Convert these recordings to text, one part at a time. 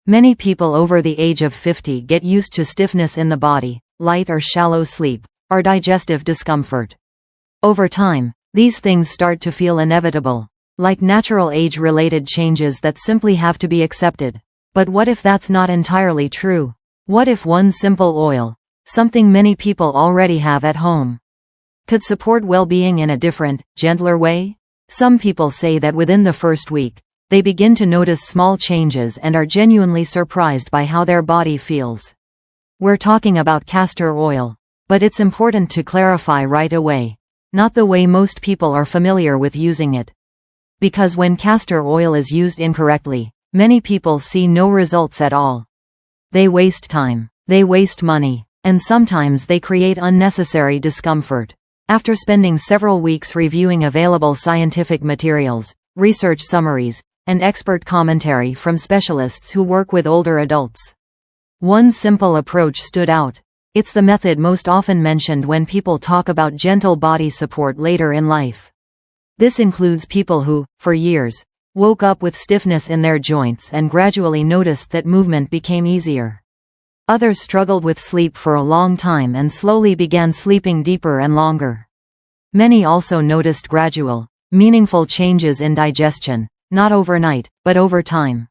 Many people over the age of 50 get used to stiffness in the body, light or shallow sleep, or digestive discomfort. Over time, these things start to feel inevitable, like natural age-related changes that simply have to be accepted. But what if that's not entirely true? What if one simple oil, something many people already have at home, could support well-being in a different, gentler way? Some people say that within the first week, they begin to notice small changes and are genuinely surprised by how their body feels. We're talking about castor oil, but it's important to clarify right away, not the way most people are familiar with using it. Because when castor oil is used incorrectly, many people see no results at all. They waste time, they waste money, and sometimes they create unnecessary discomfort. After spending several weeks reviewing available scientific materials, research summaries, and expert commentary from specialists who work with older adults, one simple approach stood out. It's the method most often mentioned when people talk about gentle body support later in life. This includes people who, for years, woke up with stiffness in their joints and gradually noticed that movement became easier. Others struggled with sleep for a long time and slowly began sleeping deeper and longer. Many also noticed gradual, meaningful changes in digestion, not overnight, but over time.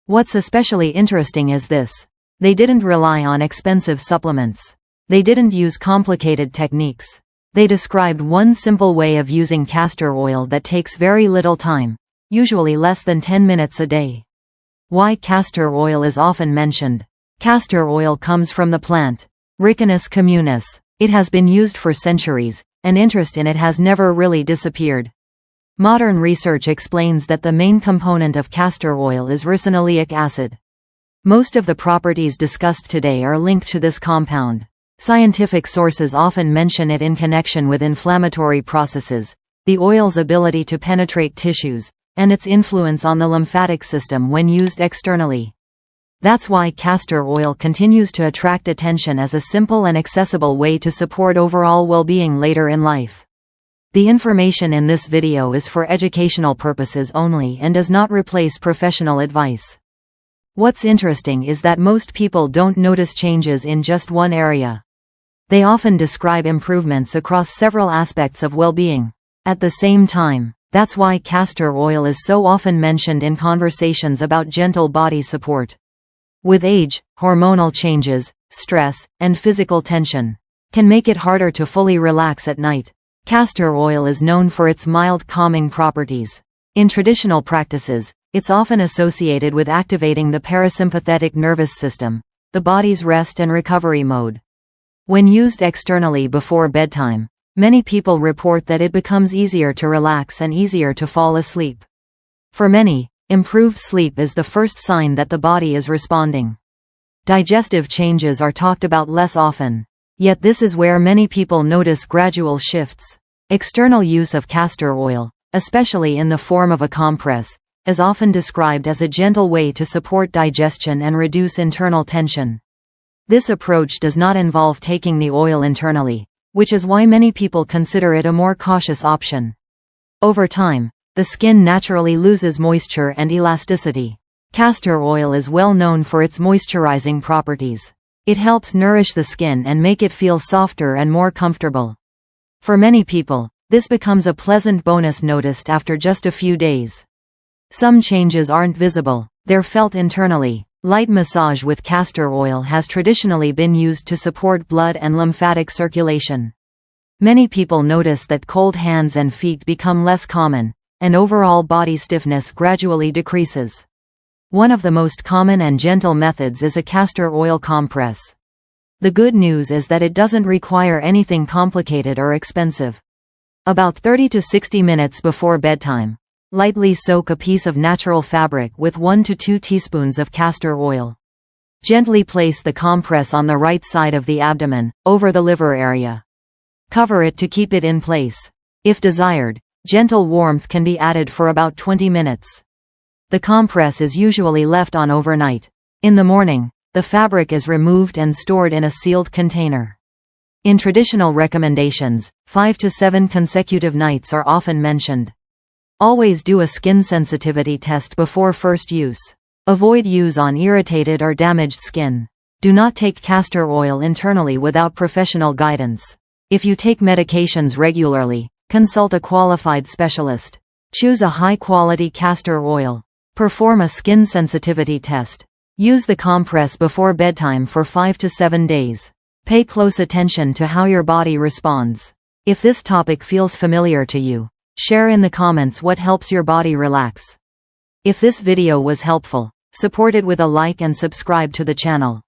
What's especially interesting is this. They didn't rely on expensive supplements. They didn't use complicated techniques. They described one simple way of using castor oil that takes very little time, usually less than 10 minutes a day. Why castor oil is often mentioned. Castor oil comes from the plant Ricinus communis. It has been used for centuries, and interest in it has never really disappeared. Modern research explains that the main component of castor oil is ricinoleic acid. Most of the properties discussed today are linked to this compound. Scientific sources often mention it in connection with inflammatory processes, the oil's ability to penetrate tissues, and its influence on the lymphatic system when used externally. That's why castor oil continues to attract attention as a simple and accessible way to support overall well-being later in life. The information in this video is for educational purposes only and does not replace professional advice. What's interesting is that most people don't notice changes in just one area. They often describe improvements across several aspects of well-being at the same time. That's why castor oil is so often mentioned in conversations about gentle body support. With age, hormonal changes, stress, and physical tension can make it harder to fully relax at night. Castor oil is known for its mild calming properties. In traditional practices, it's often associated with activating the parasympathetic nervous system, the body's rest and recovery mode. When used externally before bedtime, many people report that it becomes easier to relax and easier to fall asleep. For many, improved sleep is the first sign that the body is responding. Digestive changes are talked about less often. Yet this is where many people notice gradual shifts. External use of castor oil, especially in the form of a compress, is often described as a gentle way to support digestion and reduce internal tension. This approach does not involve taking the oil internally, which is why many people consider it a more cautious option. Over time, the skin naturally loses moisture and elasticity. Castor oil is well known for its moisturizing properties. It helps nourish the skin and make it feel softer and more comfortable. For many people, this becomes a pleasant bonus noticed after just a few days. Some changes aren't visible, they're felt internally. Light massage with castor oil has traditionally been used to support blood and lymphatic circulation. Many people notice that cold hands and feet become less common, and overall body stiffness gradually decreases. One of the most common and gentle methods is a castor oil compress. The good news is that it doesn't require anything complicated or expensive. About 30 to 60 minutes before bedtime, lightly soak a piece of natural fabric with 1 to 2 teaspoons of castor oil. Gently place the compress on the right side of the abdomen, over the liver area. Cover it to keep it in place. If desired, gentle warmth can be added for about 20 minutes. The compress is usually left on overnight. In the morning, the fabric is removed and stored in a sealed container. In traditional recommendations, 5 to 7 consecutive nights are often mentioned. Always do a skin sensitivity test before first use. Avoid use on irritated or damaged skin. Do not take castor oil internally without professional guidance. If you take medications regularly, consult a qualified specialist. Choose a high-quality castor oil. Perform a skin sensitivity test. Use the compress before bedtime for 5 to 7 days. Pay close attention to how your body responds. If this topic feels familiar to you, share in the comments what helps your body relax. If this video was helpful, support it with a like and subscribe to the channel.